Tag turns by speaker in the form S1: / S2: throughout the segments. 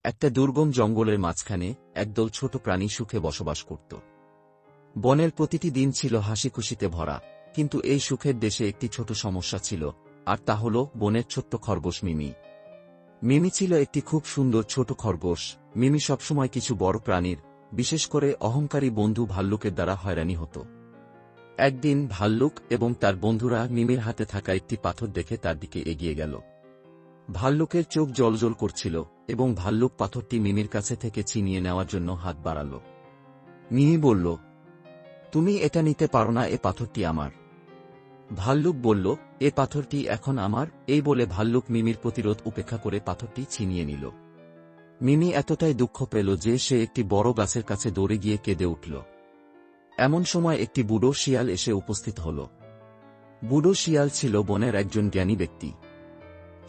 S1: একটা দুর্গম জঙ্গলের মাঝখানে একদল ছোট প্রাণী সুখে বসবাস করত। বনের প্রতিটি দিন ছিল হাসিখুশিতে ভরা, কিন্তু এই সুখের দেশে একটি ছোট সমস্যা ছিল, আর তা হল বনের ছোট্ট খরগোশ মিমি। মিমি ছিল একটি খুব সুন্দর ছোট খরগোশ। মিমি সবসময় কিছু বড় প্রাণীর, বিশেষ করে অহংকারী বন্ধু ভাল্লুকের দ্বারা হয়রানি হতো। একদিন ভাল্লুক এবং তার বন্ধুরা মিমির হাতে থাকা একটি পাথর দেখে তার দিকে এগিয়ে গেল। ভাল্লুকের চোখ জ্বলজ্বল করছিল এবং ভাল্লুক পাথরটি মিমির কাছে থেকে ছিনিয়ে নেওয়ার জন্য হাত বাড়াল। মিমি বলল, তুমি এটা নিতে পারো না, এ পাথরটি আমার। ভাল্লুক বলল, এ পাথরটি এখন আমার। এই বলে ভাল্লুক মিমির প্রতিরোধ উপেক্ষা করে পাথরটি ছিনিয়ে নিল। মিমি এতটাই দুঃখ পেল যে সে একটি বড় গাছের কাছে দৌড়ে গিয়ে কেঁদে উঠল। এমন সময় একটি বুড়ো শিয়াল এসে উপস্থিত হল। বুড়ো শিয়াল ছিল বনের একজন জ্ঞানী ব্যক্তি।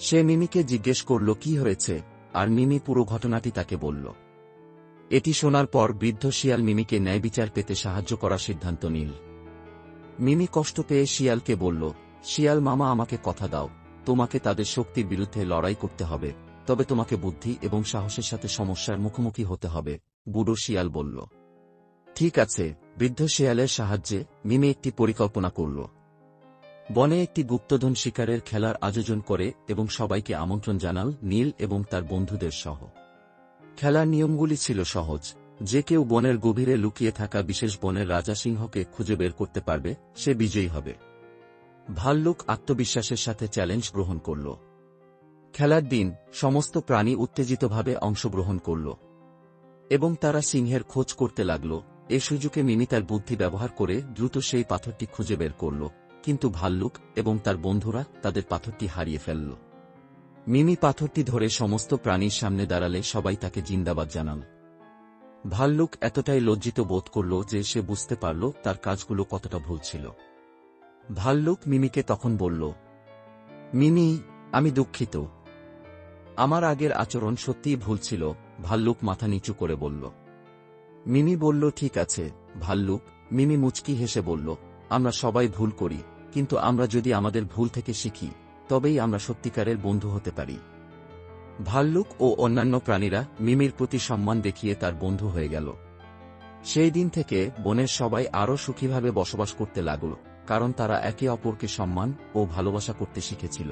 S1: সে মিমিকে জিজ্ঞেস করল কি হয়েছে, আর মিমি পুরো ঘটনাটি তাকে বলল। এটি শোনার পর বৃদ্ধ শিয়াল মিমিকে ন্যায়বিচার পেতে সাহায্য করার সিদ্ধান্ত নিল। মিমি কষ্ট পেয়ে শিয়ালকে বলল, শিয়াল মামা, আমাকে কথা দাও, তোমাকে তাদের শক্তির বিরুদ্ধে লড়াই করতে হবে, তবে তোমাকে বুদ্ধি এবং সাহসের সাথে সমস্যার মুখোমুখি হতে হবে। বুড়ো শিয়াল বলল, ঠিক আছে। বৃদ্ধ শিয়ালের সাহায্যে মিমি একটি পরিকল্পনা করল। বনে একটি গুপ্তধন শিকারের খেলার আয়োজন করে এবং সবাইকে আমন্ত্রণ জানাল, নীল এবং তার বন্ধুদের সহ। খেলার নিয়মগুলি ছিল সহজ। যে কেউ বনের গভীরে লুকিয়ে থাকা বিশেষ বনের রাজা সিংহকে খুঁজে বের করতে পারবে, সে বিজয়ী হবে। ভাল্লুক আত্মবিশ্বাসের সাথে চ্যালেঞ্জ গ্রহণ করল। খেলার দিন সমস্ত প্রাণী উত্তেজিতভাবে অংশগ্রহণ করল এবং তারা সিংহের খোঁজ করতে লাগল। এ সুযোগে মিমি তার বুদ্ধি ব্যবহার করে দ্রুত সেই পাথরটি খুঁজে বের করল, কিন্তু ভাল্লুক এবং তার বন্ধুরা তাদের পাথরটি হারিয়ে ফেলল। মিমি পাথরটি ধরে সমস্ত প্রাণীর সামনে দাঁড়ালে সবাই তাকে জিন্দাবাদ জানাল। ভাল্লুক এতটাই লজ্জিত বোধ করল যে সে বুঝতে পারল তার কাজগুলো কতটা ভুল ছিল। ভাল্লুক মিমিকে তখন বলল, মিমি, আমি দুঃখিত। আমার আগের আচরণ সত্যিই ভুল ছিল। ভাল্লুক মাথা নিচু করে বলল। মিমি বলল, ঠিক আছে ভাল্লুক। মিমি মুচকি হেসে বলল, আমরা সবাই ভুল করি, কিন্তু আমরা যদি আমাদের ভুল থেকে শিখি, তবেই আমরা সত্যিকারের বন্ধু হতে পারি। ভাল্লুক ও অন্যান্য প্রাণীরা মিমির প্রতি সম্মান দেখিয়ে তার বন্ধু হয়ে গেল। সেই দিন থেকে বনের সবাই আরও সুখীভাবে বসবাস করতে লাগল, কারণ তারা একে অপরকে সম্মান ও ভালোবাসা করতে শিখেছিল।